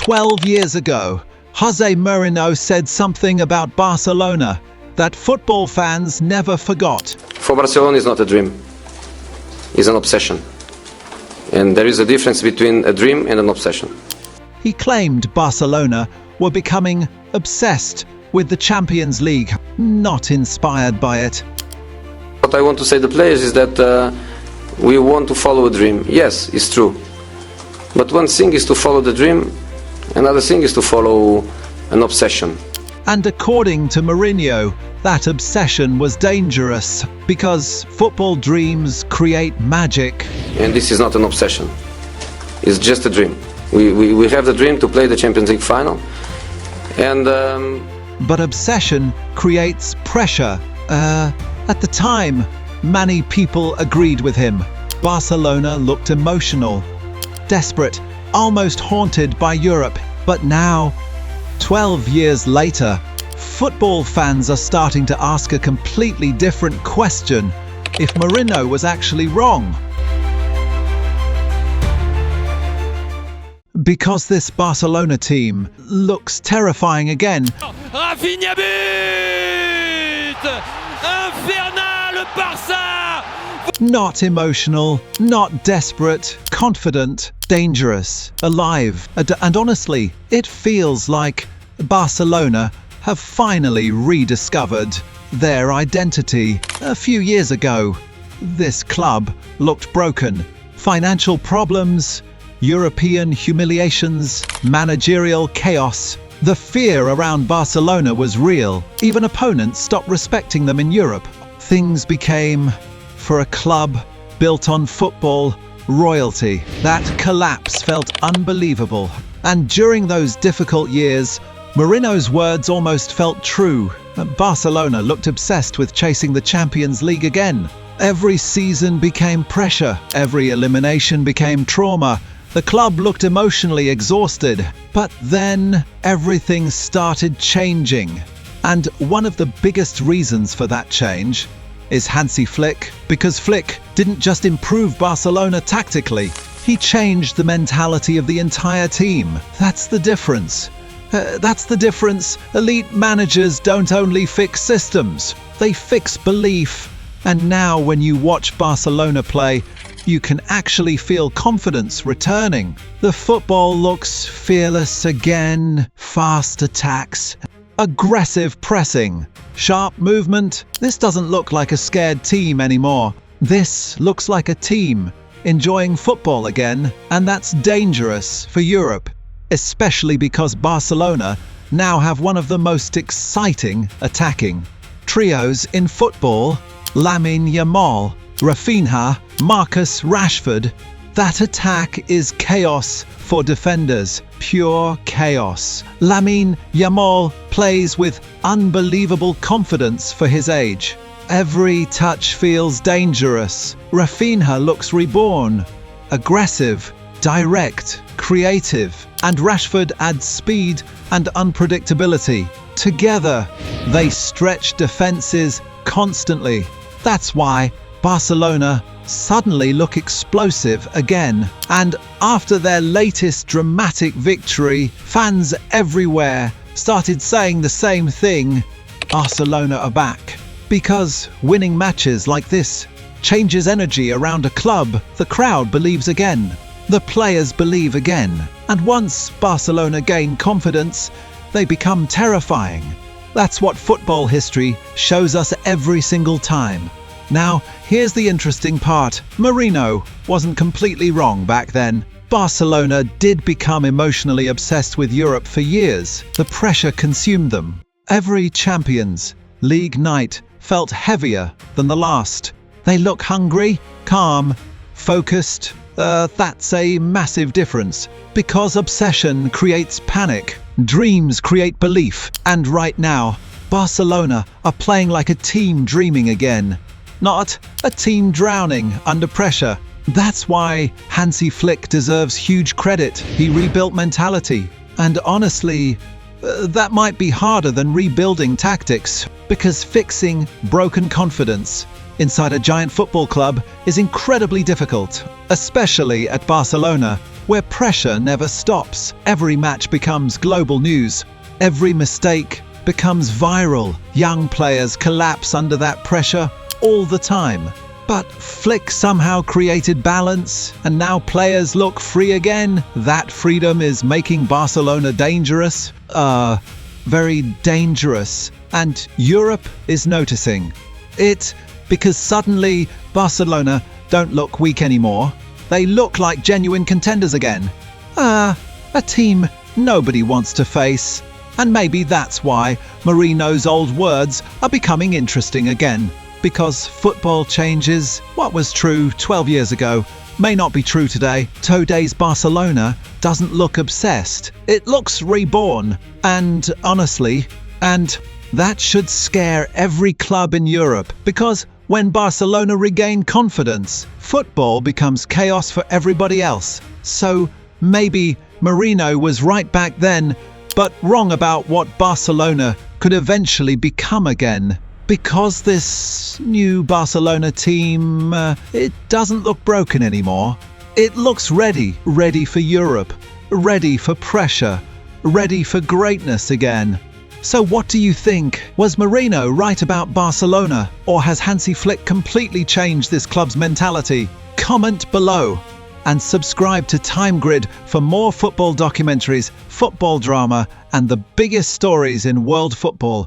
12 years ago, José Mourinho said something about Barcelona that football fans never forgot. For Barcelona, it's not a dream. It's an obsession. And there is a difference between a dream and an obsession. He claimed Barcelona were becoming obsessed with the Champions League, not inspired by it. What I want to say to the players is that we want to follow a dream. Yes, it's true. But one thing is to follow the dream, another thing is to follow an obsession. And according to Mourinho, that obsession was dangerous because football dreams create magic. And this is not an obsession. It's just a dream. We have the dream to play the Champions League final. And but obsession creates pressure. At the time, many people agreed with him. Barcelona looked emotional, desperate, almost haunted by Europe. But now, 12 years later, football fans are starting to ask a completely different question: if Mourinho was actually wrong. Because this Barcelona team looks terrifying again. Raphinha but! Infernal Barça! Not emotional, not desperate, confident, dangerous, alive. And honestly, it feels like Barcelona have finally rediscovered their identity. A few years ago, this club looked broken. Financial problems, European humiliations, managerial chaos. The fear around Barcelona was real. Even opponents stopped respecting them in Europe. Things became, for a club built on football, royalty. That collapse felt unbelievable. And during those difficult years, Mourinho's words almost felt true. Barcelona looked obsessed with chasing the Champions League again. Every season became pressure. Every elimination became trauma. The club looked emotionally exhausted. But then everything started changing. And one of the biggest reasons for that change is Hansi Flick. Because Flick didn't just improve Barcelona tactically, he changed the mentality of the entire team. That's the difference. Elite managers don't only fix systems, they fix belief. And now when you watch Barcelona play, you can actually feel confidence returning. The football looks fearless again, fast attacks, aggressive pressing, sharp movement. This doesn't look like a scared team anymore. This looks like a team enjoying football again, and that's dangerous for Europe, especially because Barcelona now have one of the most exciting attacking trios in football. Lamine Yamal, Raphinha, Marcus Rashford. That attack is chaos for defenders, pure chaos. Lamine Yamal plays with unbelievable confidence for his age. Every touch feels dangerous. Raphinha looks reborn, aggressive, direct, creative, and Rashford adds speed and unpredictability. Together, they stretch defenses constantly. That's why Barcelona suddenly look explosive again. And after their latest dramatic victory, fans everywhere started saying the same thing: Barcelona are back. Because winning matches like this changes energy around a club. The crowd believes again. The players believe again. And once Barcelona gain confidence, they become terrifying. That's what football history shows us every single time. Now, here's the interesting part. Mourinho wasn't completely wrong back then. Barcelona did become emotionally obsessed with Europe for years. The pressure consumed them. Every Champions League night felt heavier than the last. They look hungry, calm, focused. That's a massive difference. Because obsession creates panic. Dreams create belief. And right now, Barcelona are playing like a team dreaming again. Not a team drowning under pressure. That's why Hansi Flick deserves huge credit. He rebuilt mentality. And honestly, that might be harder than rebuilding tactics, because fixing broken confidence inside a giant football club is incredibly difficult, especially at Barcelona, where pressure never stops. Every match becomes global news. Every mistake becomes viral. Young players collapse under that pressure all the time. But Flick somehow created balance, and now players look free again. That freedom is making Barcelona dangerous. Very dangerous. And Europe is noticing it because suddenly Barcelona don't look weak anymore. They look like genuine contenders again. A team nobody wants to face. And maybe that's why Mourinho's old words are becoming interesting again. Because football changes. What was true 12 years ago may not be true today. Today's Barcelona doesn't look obsessed. It looks reborn. And honestly, that should scare every club in Europe. Because when Barcelona regain confidence, football becomes chaos for everybody else. So maybe Mourinho was right back then, but wrong about what Barcelona could eventually become again. Because this new Barcelona team, it doesn't look broken anymore. It looks ready for Europe, ready for pressure, ready for greatness again. So what do you think? Was Mourinho right about Barcelona, or has Hansi Flick completely changed this club's mentality? Comment below and subscribe to Time Grid for more football documentaries, football drama, and the biggest stories in world football.